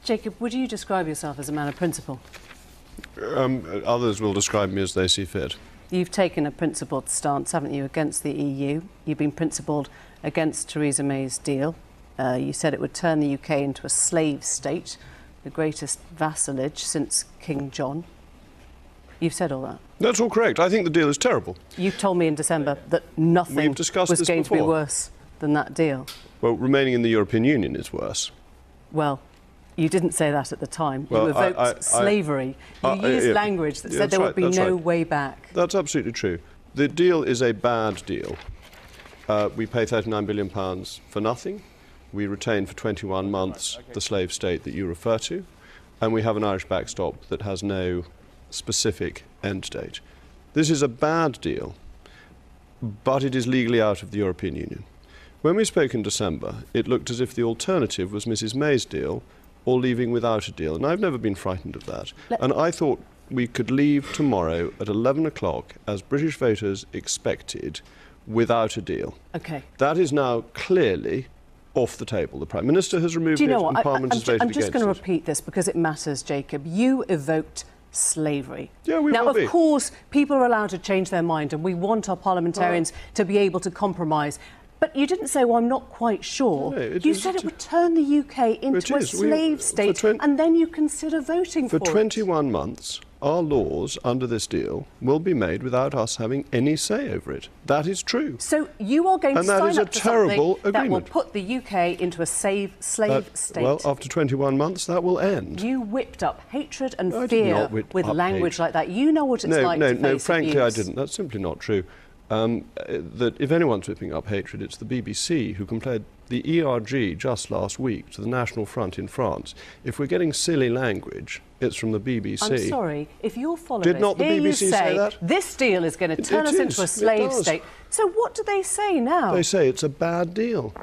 Jacob, would you describe yourself as a man of principle? Others will describe me as they see fit. You've taken a principled stance, haven't you, against the EU? You've been principled against Theresa May's deal. You said it would turn the UK into a slave state, the greatest vassalage since King John. You've said all that. That's all correct. I think the deal is terrible. You told me in December that nothing was going to be worse than that deal. Well, remaining in the European Union is worse. Well, you didn't say that at the time. Well, you evoked slavery. You used language that said there would be no way back. That's absolutely true. The deal is a bad deal. We pay £39 billion for nothing. We retain for 21 months the slave state that you refer to. And we have an Irish backstop that has no specific end date. This is a bad deal, but it is legally out of the European Union. When we spoke in December, it looked as if the alternative was Mrs May's deal or leaving without a deal, and I've never been frightened of that. And I thought we could leave tomorrow at 11 o'clock, as British voters expected, without a deal. Okay. That is now clearly off the table. The Prime Minister has removed it and Parliament has voted against it. I'm just going to repeat this because it matters, Jacob. You evoked slavery. Yeah, we now, will be. Of course, people are allowed to change their mind, and we want our parliamentarians to be able to compromise. But you didn't say, well, I'm not quite sure. No, you said it would turn the UK into a slave state, and then you consider voting for it. For 21 months, our laws under this deal will be made without us having any say over it. That is true. So you are going to sign up to something that will put the UK into a slave state? Well, after 21 months, that will end. You whipped up hatred and fear with language like that. You know what it's like to face No, frankly, abuse. I didn't. That's simply not true. That if anyone's whipping up hatred, it's the BBC, who compared the ERG just last week to the National Front in France. If we're getting silly language, it's from the BBC. I'm sorry, if you're following Did not the BBC say that? This deal is going to turn us into a slave state. So what do they say now? They say it's a bad deal.